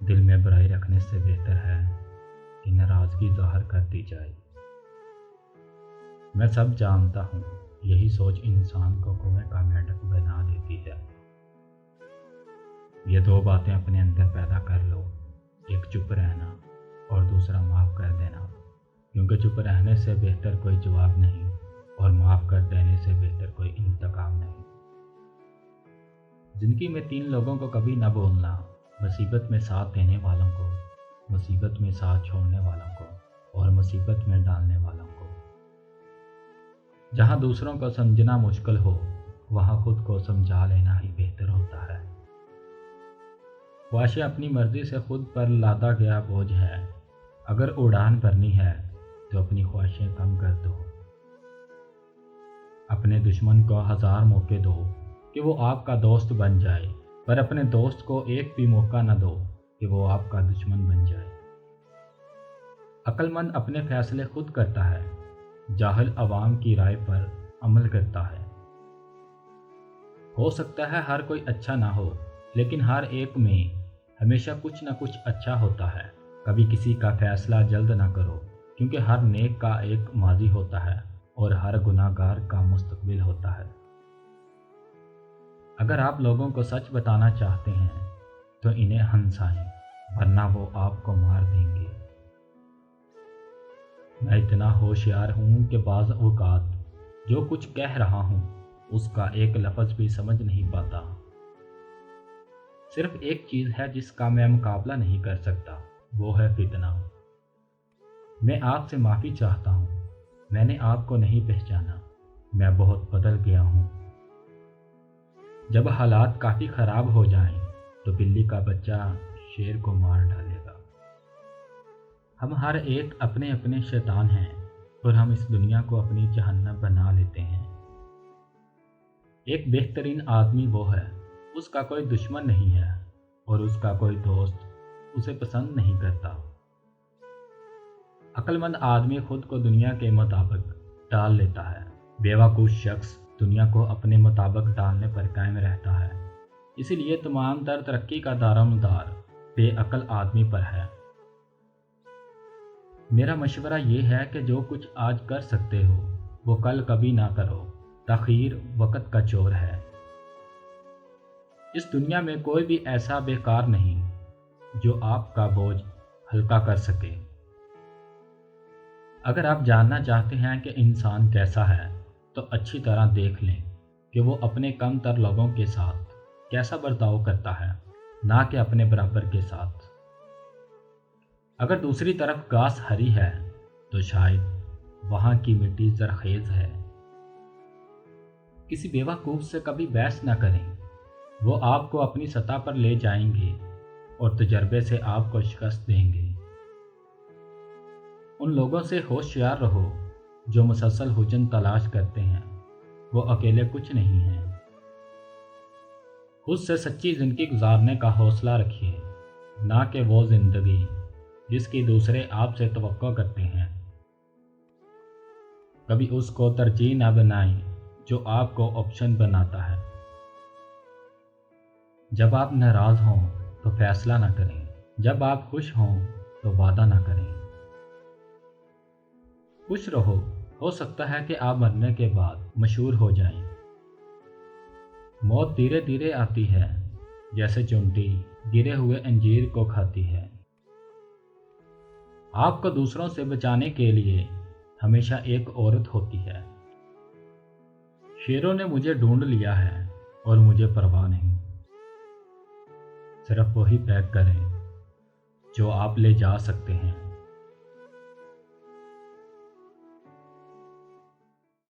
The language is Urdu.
دل میں برائی رکھنے سے بہتر ہے کہ ناراضگی ظاہر کر دی جائے۔ میں سب جانتا ہوں، یہی سوچ انسان کو کنویں کا مینڈک بنا دیتی ہے۔ یہ دو باتیں اپنے اندر پیدا کر لو، ایک چپ رہنا اور دوسرا معاف کر دینا، کیونکہ چپ رہنے سے بہتر کوئی جواب نہیں اور معاف کر دینے سے بہتر کوئی انتقام نہیں۔ زندگی میں 3 لوگوں کو کبھی نہ بولنا: مصیبت میں ساتھ دینے والوں کو، مصیبت میں ساتھ چھوڑنے والوں کو اور مصیبت میں ڈالنے والوں کو۔ جہاں دوسروں کو سمجھنا مشکل ہو، وہاں خود کو سمجھا لینا ہی بہتر ہوتا ہے۔ خواہشیں اپنی مرضی سے خود پر لادا گیا بوجھ ہے۔ اگر اڑان بھرنی ہے تو اپنی خواہشیں کم کر دو۔ اپنے دشمن کو 1000 موقع دو کہ وہ آپ کا دوست بن جائے، پر اپنے دوست کو ایک بھی موقع نہ دو کہ وہ آپ کا دشمن بن جائے۔ عقل مند اپنے فیصلے خود کرتا ہے، جاہل عوام کی رائے پر عمل کرتا ہے۔ ہو سکتا ہے ہر کوئی اچھا نہ ہو، لیکن ہر ایک میں ہمیشہ کچھ نہ کچھ اچھا ہوتا ہے۔ کبھی کسی کا فیصلہ جلد نہ کرو، کیونکہ ہر نیک کا ایک ماضی ہوتا ہے اور ہر گناہ گار کا مستقبل ہوتا ہے۔ اگر آپ لوگوں کو سچ بتانا چاہتے ہیں تو انہیں ہنسائیں، ورنہ وہ آپ کو مار دیں گے۔ میں اتنا ہوشیار ہوں کہ بعض اوقات جو کچھ کہہ رہا ہوں اس کا ایک لفظ بھی سمجھ نہیں پاتا۔ صرف ایک چیز ہے جس کا میں مقابلہ نہیں کر سکتا، وہ ہے فتنہ۔ میں آپ سے معافی چاہتا ہوں، میں نے آپ کو نہیں پہچانا، میں بہت بدل گیا ہوں۔ جب حالات کافی خراب ہو جائیں تو بلی کا بچہ شیر کو مار ڈالے گا۔ ہم ہر ایک اپنے اپنے شیطان ہیں اور ہم اس دنیا کو اپنی جہنم بنا لیتے ہیں۔ ایک بہترین آدمی وہ ہے، اس کا کوئی دشمن نہیں ہے اور اس کا کوئی دوست اسے پسند نہیں کرتا۔ عقل مند آدمی خود کو دنیا کے مطابق ڈال لیتا ہے، بیوقوف شخص دنیا کو اپنے مطابق ڈالنے پر قائم رہتا ہے۔ اسی لیے تمام تر ترقی کا دارومدار بے عقل آدمی پر ہے۔ میرا مشورہ یہ ہے کہ جو کچھ آج کر سکتے ہو وہ کل کبھی نہ کرو، تاخیر وقت کا چور ہے۔ اس دنیا میں کوئی بھی ایسا بیکار نہیں جو آپ کا بوجھ ہلکا کر سکے۔ اگر آپ جاننا چاہتے ہیں کہ انسان کیسا ہے تو اچھی طرح دیکھ لیں کہ وہ اپنے کم تر لوگوں کے ساتھ کیسا برتاؤ کرتا ہے، نہ کہ اپنے برابر کے ساتھ۔ اگر دوسری طرف گھاس ہری ہے تو شاید وہاں کی مٹی زرخیز ہے۔ کسی بیوقوف سے کبھی بحث نہ کریں، وہ آپ کو اپنی سطح پر لے جائیں گے اور تجربے سے آپ کو شکست دیں گے۔ ان لوگوں سے ہوشیار رہو جو مسلسل حجن تلاش کرتے ہیں، وہ اکیلے کچھ نہیں ہیں۔ خود سے سچی زندگی گزارنے کا حوصلہ رکھیے، نہ کہ وہ زندگی جس کی دوسرے آپ سے توقع کرتے ہیں۔ کبھی اس کو ترجیح نہ بنائیں جو آپ کو آپشن بناتا ہے۔ جب آپ ناراض ہوں تو فیصلہ نہ کریں، جب آپ خوش ہوں تو وعدہ نہ کریں۔ خوش رہو، ہو سکتا ہے کہ آپ مرنے کے بعد مشہور ہو جائیں۔ موت دھیرے دھیرے آتی ہے، جیسے چونٹی گرے ہوئے انجیر کو کھاتی ہے۔ آپ کو دوسروں سے بچانے کے لیے ہمیشہ ایک عورت ہوتی ہے۔ شیروں نے مجھے ڈھونڈ لیا ہے اور مجھے پرواہ نہیں۔ صرف وہی پیک کریں جو آپ لے جا سکتے ہیں۔